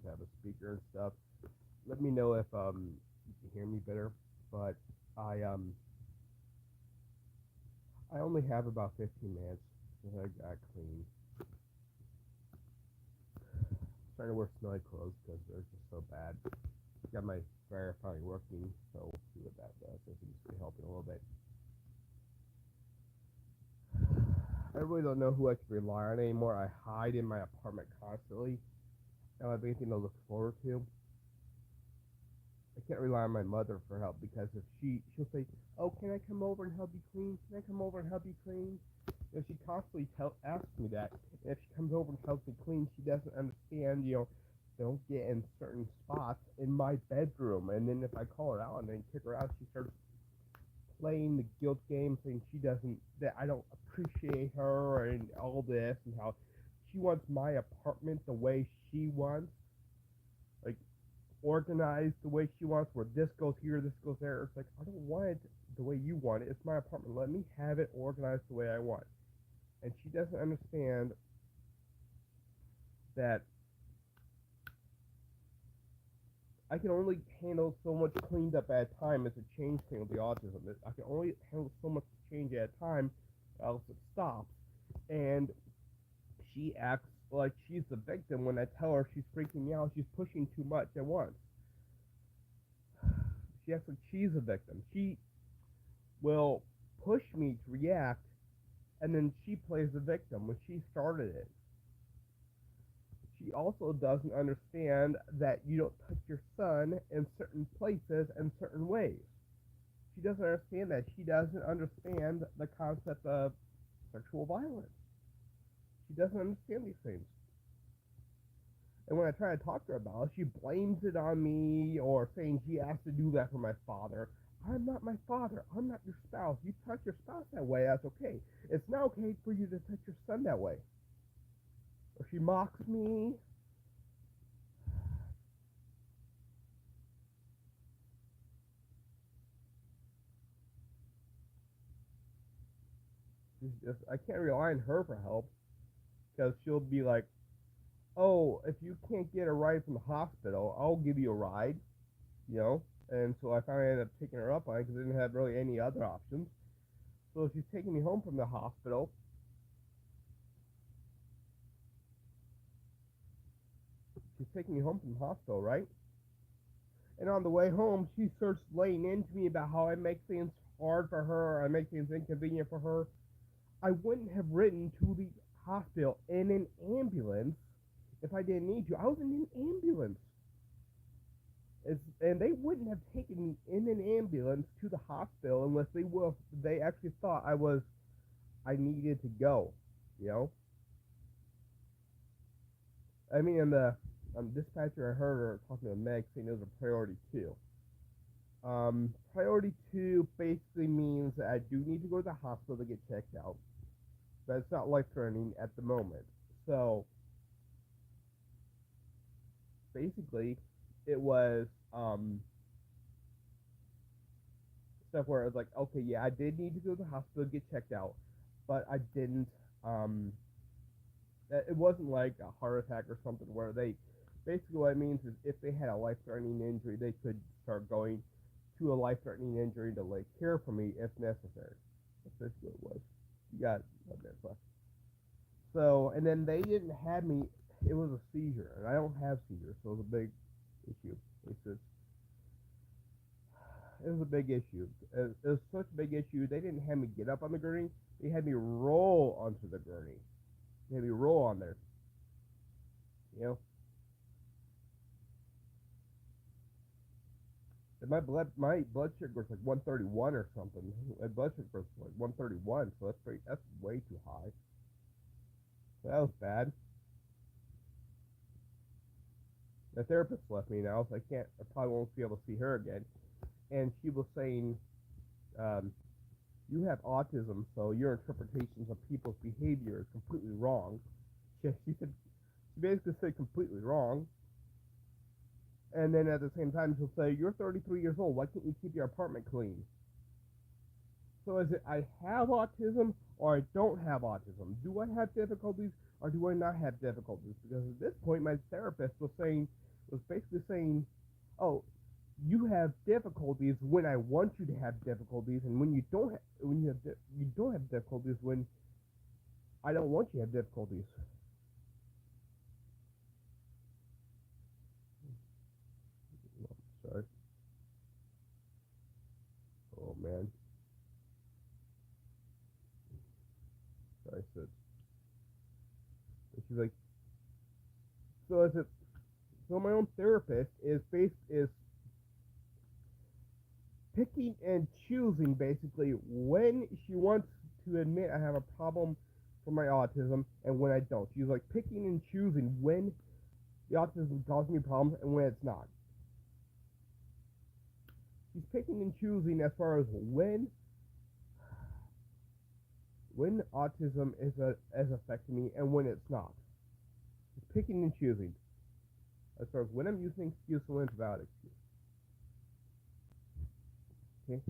because I have a speaker and stuff. Let me know if you can hear me better. But I um I only have about 15 minutes since I got clean. Trying to wear smelly clothes because they're just so bad. Got my dryer finally working, so we'll see what that does. It seems to be helping a little bit. I really don't know who I can rely on anymore. I hide in my apartment constantly. I don't have anything to look forward to. I can't rely on my mother for help because if she'll say, "Oh, can I come over and help you clean? Can I come over and help you clean?" You know, she constantly asks me that. And if she comes over and helps me clean, she doesn't understand. Don't get in certain spots in my bedroom. And then if I call her out and then kick her out, she starts playing the guilt game, saying that I don't appreciate her and all this, and how she wants my apartment the way she wants, like organized the way she wants, where this goes here, this goes there. It's like, I don't want it the way you want it. It's my apartment. Let me have it organized the way I want. And she doesn't understand that I can only handle so much cleaned up at a time as a change thing with the autism. I can only handle so much change at a time, else it stops. And she acts like she's the victim when I tell her she's freaking me out. She's pushing too much at once. She acts like she's a victim. She will push me to react, and then she plays the victim when she started it. She also doesn't understand that you don't touch your son in certain places and certain ways. She doesn't understand that. She doesn't understand the concept of sexual violence. She doesn't understand these things. And when I try to talk to her about it, she blames it on me or saying she has to do that for my father. I'm not my father. I'm not your spouse. You touch your spouse that way, that's okay. It's not okay for you to touch your son that way. Or she mocks me. I can't rely on her for help because she'll be like, "Oh, if you can't get a ride from the hospital, I'll give you a ride," you know. And so I finally ended up taking her up on it because I didn't have really any other options. So she's taking me home from the hospital. She's taking me home from the hospital, right? And on the way home, she starts laying into me about how I make things hard for her, I make things inconvenient for her. I wouldn't have ridden to the hospital in an ambulance if I didn't need to. I was in an ambulance. And they wouldn't have taken me in an ambulance to the hospital unless they actually thought I needed to go. You know? I mean, in the dispatcher, I heard her talking to Meg saying it was a priority two. Priority two basically means that I do need to go to the hospital to get checked out, but it's not life threatening at the moment. So basically, it was stuff where it was like, okay, yeah, I did need to go to the hospital to get checked out, but I didn't. Um, it wasn't like a heart attack or something where they basically what it means is if they had a life threatening injury, they could start going to a life threatening injury to like care for me if necessary. That's basically what it was. You got a minute left. So, and then they didn't have me. It was a seizure, and I don't have seizures, so it was a big issue. It was a big issue. It was such a big issue. They didn't have me get up on the gurney. They had me roll onto the gurney. They had me roll on there. You know, and my blood sugar was like 131 or something. My blood sugar was like 131, so that's way too high. So that was bad. The therapist left me now, so I probably won't be able to see her again. And she was saying, um, "You have autism, so your interpretations of people's behavior is completely wrong." She basically said completely wrong. And then at the same time, she'll say, "You're 33 years old. Why can't you keep your apartment clean?" So is it I have autism or I don't have autism? Do I have difficulties or do I not have difficulties? Because at this point, my therapist was saying was basically saying, "Oh, you have difficulties when I want you to have difficulties, and when you don't, when you don't have difficulties when I don't want you to have difficulties." Sorry. Oh man. Sorry, sis. And she's like, so is it? So my own therapist is picking and choosing basically when she wants to admit I have a problem for my autism and when I don't. She's like picking and choosing when the autism causes me problems and when it's not. She's picking and choosing as far as when autism is affecting me and when it's not. She's picking and choosing as far as when I'm using excuse and when it's valid excuse. Okay?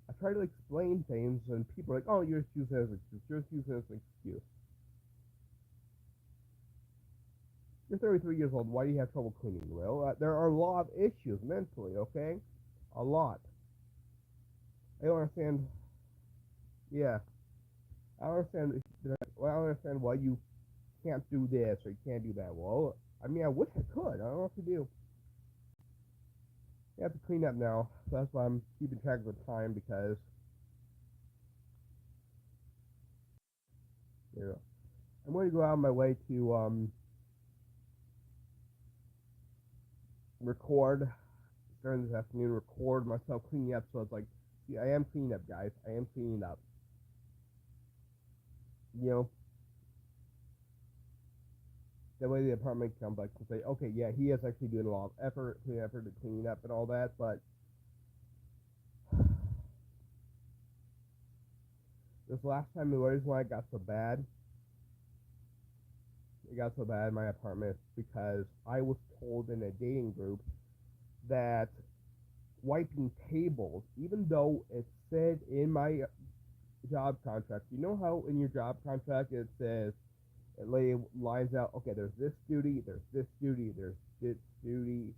I try to explain things and people are like, "Oh, you're just using it as an excuse. You're just using it as an excuse." You're 33 years old. Why do you have trouble cleaning? Well, there are a lot of issues mentally, okay? A lot. I don't understand. Yeah. I don't understand. Well, I don't understand why you can't do this or you can't do that. Well, I mean, I wish I could. I don't know what to do. I have to clean up now. So that's why I'm keeping track of the time because, you know, I'm going to go out of my way to record during this afternoon, record myself cleaning up. So it's like, see, I am cleaning up, guys. I am cleaning up. You know, that way the apartment complex can say, okay, yeah, he is actually doing a lot of effort, putting effort to clean up and all that, but this last time the reason why it got so bad, in my apartment because I was told in a dating group that wiping tables, even though it said in my job contract, you know how in your job contract it says, it lines out, okay, there's this duty, there's this duty, there's this duty,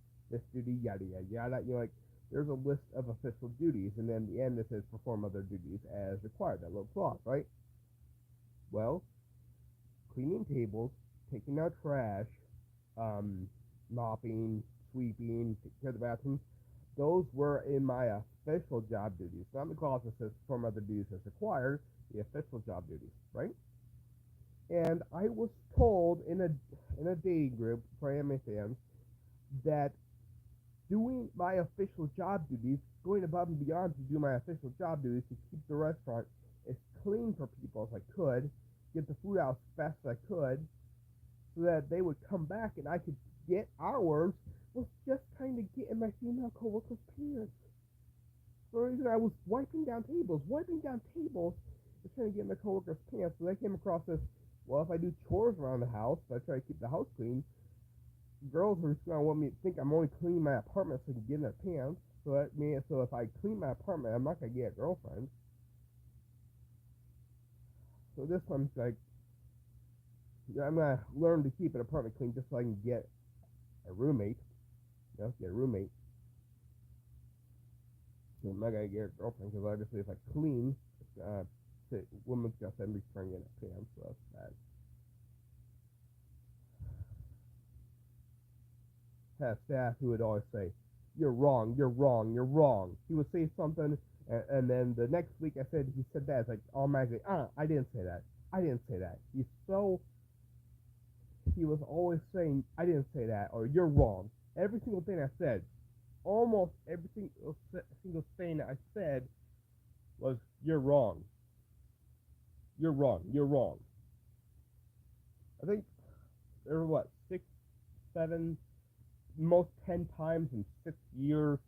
yada, yada, yada. You know, like, there's a list of official duties, and then at the end it says perform other duties as required, that little clause, right? Well, cleaning tables, taking out trash, um, mopping, sweeping, taking care of the bathrooms, those were in my official job duties. Not the clause that says perform other duties as required, the official job duties, right? And I was told in a dating group for anime fans that doing my official job duties, going above and beyond to do my official job duties to keep the restaurant as clean for people as I could, get the food out as fast as I could, so that they would come back and I could get hours, was just kind of getting my female coworkers' pants. For the reason I was wiping down tables is trying to get my coworkers' pants. So they came across this, well, if I do chores around the house, if I try to keep the house clean, girls are just gonna want me to think I'm only cleaning my apartment so I can get in their pants. So that means, so if I clean my apartment, I'm not gonna get a girlfriend. So this one's like, I'm gonna learn to keep an apartment clean just so I can get a roommate. You know, get a roommate. So I'm not gonna get a girlfriend because obviously if I clean, the woman's gonna send me trying to get in her pants. So that's bad. Had staff who would always say, "You're wrong, you're wrong, you're wrong." He would say something, and then the next week I said he said that. It's like automatically, I didn't say that. I didn't say that. He was always saying, "I didn't say that," or "You're wrong." Every single thing I said, almost every single thing that I said was, "You're wrong, you're wrong, you're wrong." I think there were what 6, 7, most 10 times in 6 years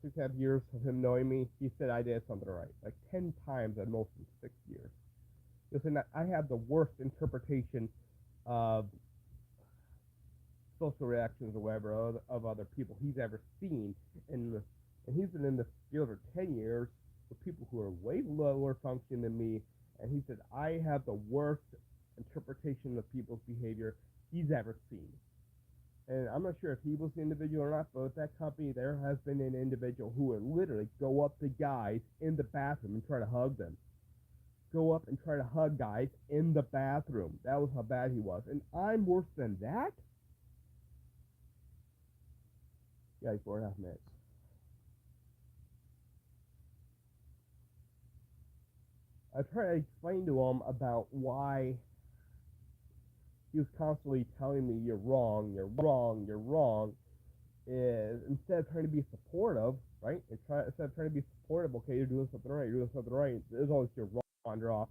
6.5 years of him knowing me, he said I did something right. Like 10 times at most in 6 years. Listen, I have the worst interpretation of social reactions or whatever of other people he's ever seen. And he's been in this field for 10 years with people who are way lower function than me. And he said, I have the worst interpretation of people's behavior he's ever seen. And I'm not sure if he was the individual or not, but with that company, there has been an individual who would literally go up to guys in the bathroom and try to hug them. Go up and try to hug guys in the bathroom. That was how bad he was. And I'm worse than that? Yeah, 4.5 minutes. I tried to explain to him about why he was constantly telling me you're wrong, you're wrong, you're wrong. Is instead of trying to be supportive, right? Instead of trying to be supportive, okay, you're doing something right, you're doing something right. There's always your wander off.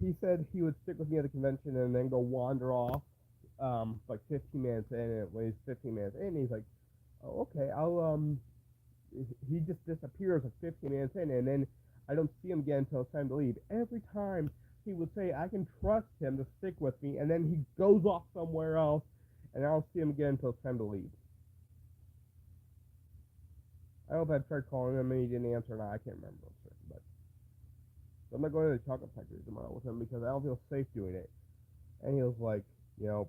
He said he would stick with me at the convention and then go wander off, like 15 minutes in. And when he's 15 minutes in, he's like, "Oh, okay, I'll." He just disappears like 15 minutes in, and then I don't see him again until it's time to leave. Every time he would say, "I can trust him to stick with me," and then he goes off somewhere else, and I don't see him again until it's time to leave. I hope I tried calling him and he didn't answer. Now I can't remember, but so I'm not going to the chocolate factory tomorrow with him because I don't feel safe doing it. And he was like, you know,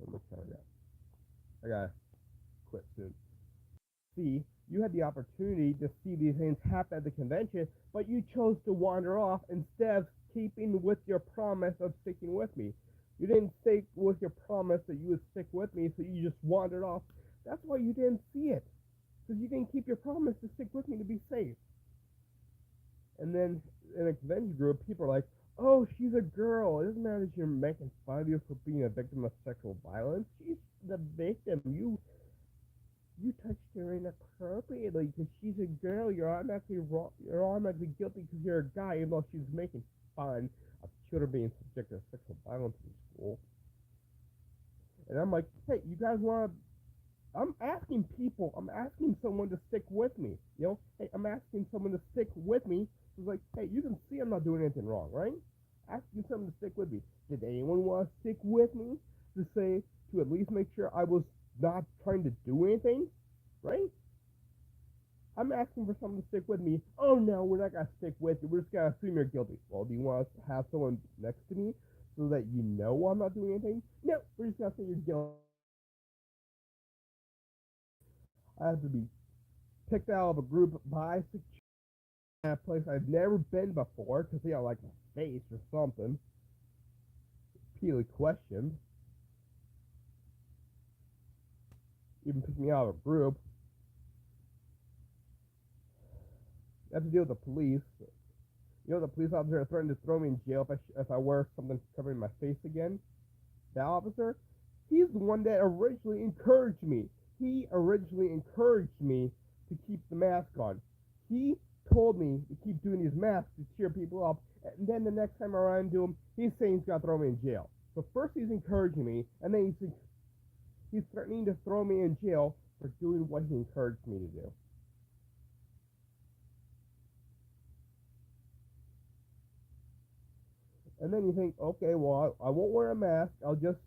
I'm gonna tell I gotta quit soon. See, you had the opportunity to see these things happen at the convention, but you chose to wander off instead of keeping with your promise of sticking with me. You didn't stick with your promise that you would stick with me, so you just wandered off. That's why you didn't see it, because you didn't keep your promise to stick with me to be safe. And then in a convention group, people are like, "Oh, she's a girl. It doesn't matter if you're making fun of you for being a victim of sexual violence. She's the victim. You touched her inappropriately because she's a girl. You're automatically wrong. You're automatically guilty because you're a guy, even though she's making fun of children being subjected to sexual violence in school." And I'm like, "Hey, you guys want to?" I'm asking people. I'm asking someone to stick with me. You know, hey, I'm asking someone to stick with me. It's like, hey, you can see I'm not doing anything wrong, right? Asking someone to stick with me. Did anyone want to stick with me to say to at least make sure I was not trying to do anything, right? I'm asking for someone to stick with me. Oh no, we're not gonna stick with you. We're just gonna assume you're guilty. Well, do you want to have someone next to me so that you know I'm not doing anything? No, we're just gonna say you're guilty. I have to be picked out of a group by security at a place I've never been before because they don't like my face or something. Repeatedly questioned. Even picked me out of a group. I have to deal with the police. You know, the police officer threatened to throw me in jail if I wear something covering my face again. That officer, he's the one that originally encouraged me. He originally encouraged me to keep the mask on. He told me to keep doing these masks to cheer people up, and then the next time I run into him, he's saying he's gonna throw me in jail. So first he's encouraging me, and then he's threatening to throw me in jail for doing what he encouraged me to do. And then you think, okay, well, I won't wear a mask. I'll just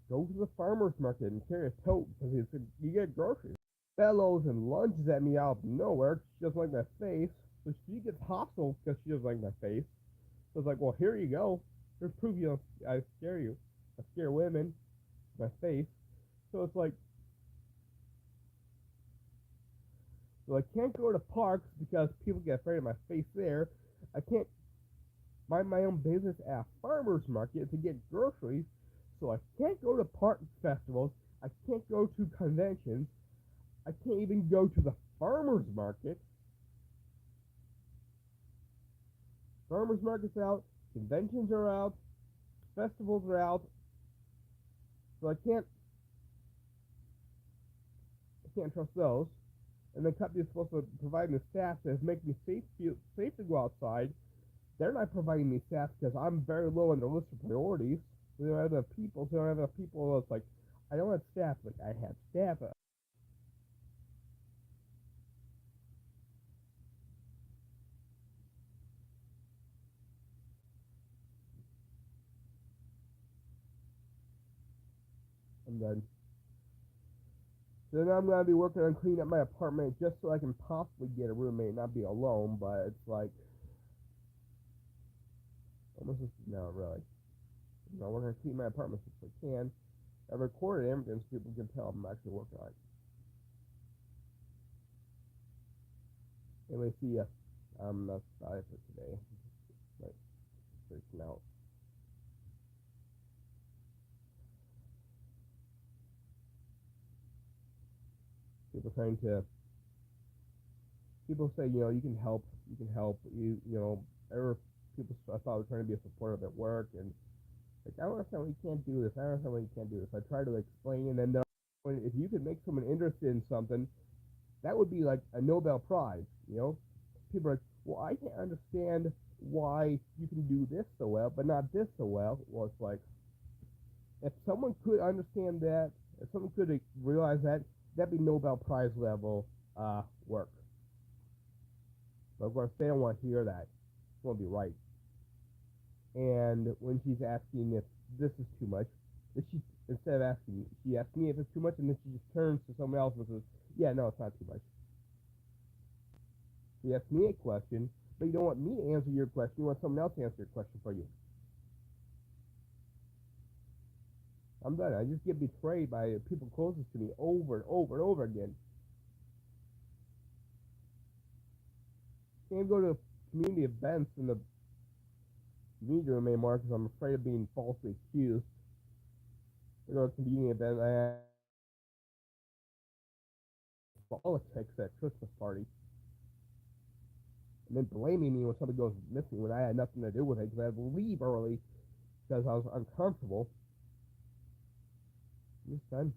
go to the farmer's market and carry a tote because you get groceries. Bellows and lunges at me out of nowhere. She doesn't like my face. So she gets hostile because she doesn't like my face. So it's like, well, here you go. Here's proof I scare you. I scare women. My face. So it's like, so I can't go to parks because people get afraid of my face there. I can't mind my own business at a farmer's market to get groceries. So I can't go to park festivals. I can't go to conventions. I can't even go to the farmer's market. Farmers market's out, conventions are out, festivals are out, so I can't trust those. And the company is supposed to provide me staff to make me safe to go outside. They're not providing me staff because I'm very low on their list of priorities. They don't have enough people. So they don't have enough people. It's like I don't have staff. Like I have staff. And then then I'm gonna be working on cleaning up my apartment just so I can possibly get a roommate, not be alone. But it's like Almost no, really. No, we're gonna clean my apartment as I can. I recorded everything so people can tell I'm actually working on it. Anyway, see ya. That's about it for today. Like, freaking out. People trying to. People say, you can help. You can help. Ever people I thought were trying to be a supporter at work, and like, I don't understand why you can't do this. I don't understand why you can't do this. I try to explain, and then if you could make someone interested in something, that would be like a Nobel Prize. People are like, well, I can't understand why you can do this so well, but not this so well. Well, it's like, if someone could understand that, if someone could realize that, that'd be Nobel Prize level work. But of course, they don't want to hear that. It won't be right. And when she's asking if this is too much, she instead of asking, she asks me if it's too much, and then she just turns to someone else and says, "Yeah, no, it's not too much." She asks me a question, but you don't want me to answer your question. You want someone else to answer your question for you. I'm done. I just get betrayed by people closest to me over and over and over again. Can't go to community events in the community room anymore because I'm afraid of being falsely accused. I go to a community event, I have politics at Christmas party, and then blaming me when something goes missing when I had nothing to do with it because I had to leave early because I was uncomfortable. I'm just done.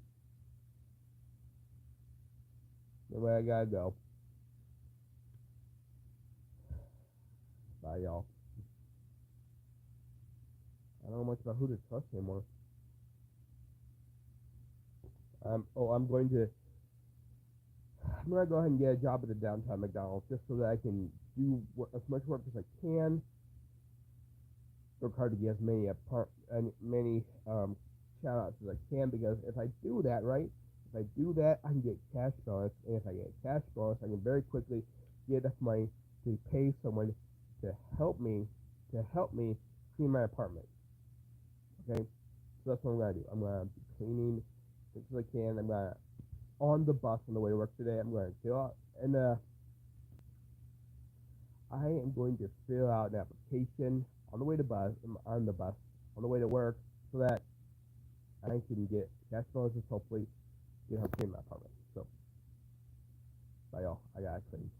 Anyway, I gotta go. Bye, y'all. I don't know much about who to trust anymore. I'm going to. I'm gonna go ahead and get a job at the downtown McDonald's just so that I can do as much work as I can. Work hard to get as many shout outs as I can, because if I do that, right, if I do that, I can get cash bonus, and if I get cash bonus, I can very quickly get enough money to pay someone to help me clean my apartment. Okay, so that's what I'm gonna do. I'm gonna be cleaning as much as I can. I'm gonna on the bus on the way to work today. I'm gonna fill out and I am going to fill out an application on the way to bus on the bus on the way to work so that I can get cash bonuses, hopefully get help clean my apartment. So bye y'all. I gotta clean.